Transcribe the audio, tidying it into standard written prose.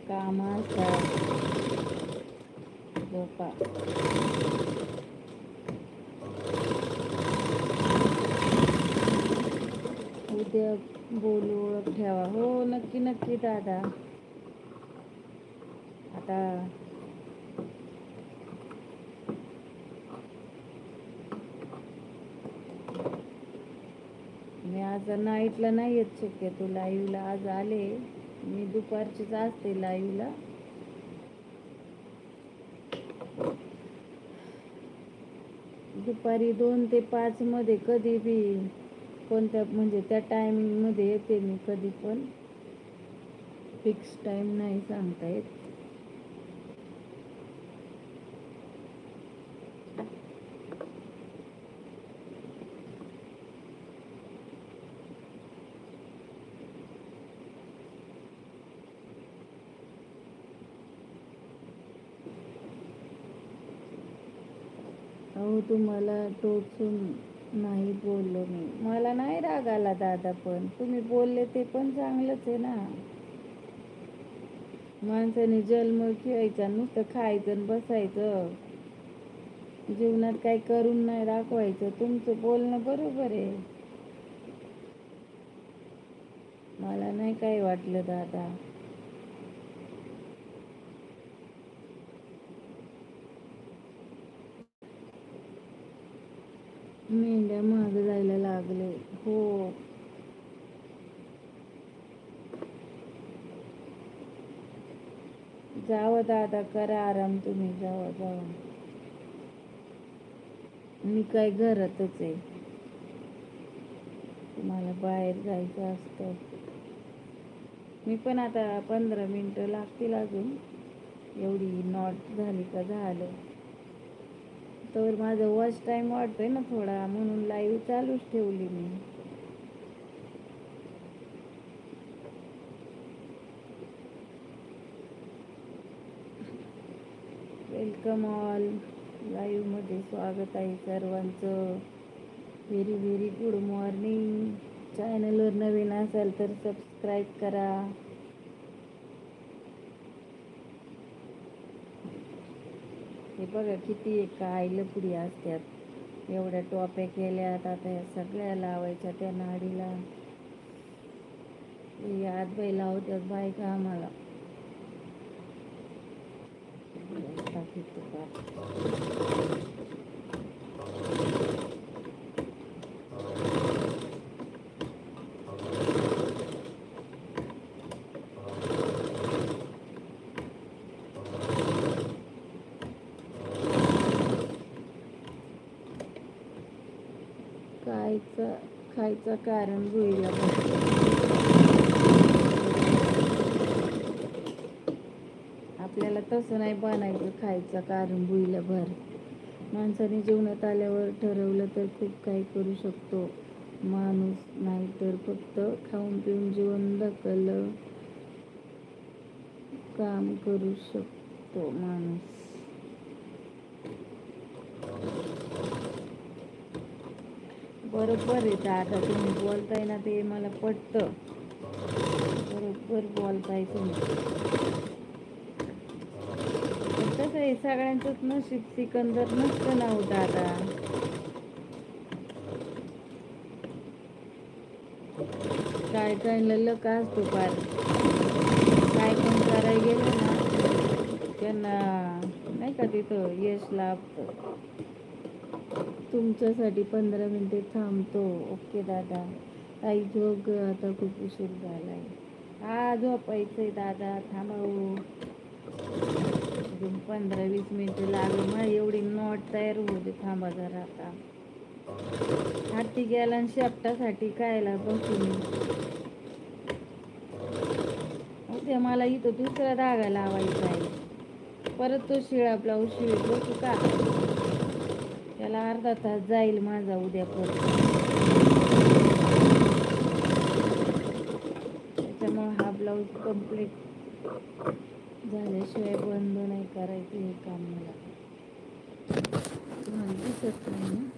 काम असतात. झोपा. उद्या बोलू, ओळख ठेवा. हो नक्की नक्की दादा. आता मी आज नाईटला नाही येत शक्यतो लाईव्हला. आज आले मी, दुपारचीच असते लाईव्हला. दुपारी 2 ते 5 मध्ये कधी बी कोणत्या म्हणजे त्या टायमिंगमध्ये येते मी कधी पण. फिक्स टाईम नाही सांगता येत. अहो तुम्हाला टोचून नाही बोललो मी. मला नाही राग आला दादा, पण तुम्ही बोलले ते पण चांगलंच आहे ना. माणसाने जन्म घ्यायचा, नुसतं खायचं आणि बसायचं, जीवनात काही करून नाही दाखवायचं. तुमचं बोलणं बरोबर आहे, मला नाही काही वाटलं दादा. मेंढ्या महाग जायला लागले. हो जावं दादा, करा आराम तुम्ही. जावा जावा. मी काय घरातच आहे. तुम्हाला बाहेर जायचं असतं. मी पण आता 15 मिनटं लागतील अजून. एवढी नॉट झाली का झालं. तर माझा वॉच टाईम वाटतोय ना थोडा, म्हणून लाईव्ह चालूच ठेवली मी. Welcome all. लाईव्हमध्ये स्वागत आहे सर्वांचं. Very very good morning. चॅनलवर नवीन असाल तर सबस्क्राईब करा. हे बघा किती काय लपुडी असतात. एवढ्या टोप्या केल्यात, आता ह्या सगळ्या लावायच्या त्या नाडीला. याद बाई लावतात बायका आम्हाला. खायचं कारण भुईला आपल्याला तसं नाही बनायचं. खायचं कारण भुईला भर. माणसाने जीवनात आल्यावर ठरवलं तर खूप काही करू शकतो माणूस, नाही तर फक्त खाऊन पिऊन जीवन ढकललं काम करू शकतो माणूस. बरोबर आहे दादा, तुम्ही बोलताय ना ते मला पटतं. बरोबर बोलताय तुम्ही. तसं आहे, सगळ्यांचंच नशीब सिकंदर नसतं ना हो दादा. काय काय लक असतो पार. काय पण करायला गेलं ना त्यांना नाही का तिथं यश लाभतं. तुमच्यासाठी 15 मिनिटे थांबतो. ओके दादा. ताई झोप ग, आता खूप उशीर झालाय. हा झोपायचंय दादा, थांबावं. अजून 15-20 मिनिटं लागेल मला एवढी नॉट तयार होऊ दे. थांबा जरा. आता हाती गेला आणि शेपटासाठी कायला बसून. उद्या मला इथं दुसरा धागा लावायचा आहे. परत तो शिळा ब्लाऊज शिवत बसू का? त्याला अर्धा तास जाईल माझा उद्या परत. त्याच्यामुळे हा ब्लाऊज कम्प्लीट झाल्याशिवाय बंद नाही करायचं हे काम मला. तुम्हाला दिसत नाही ना.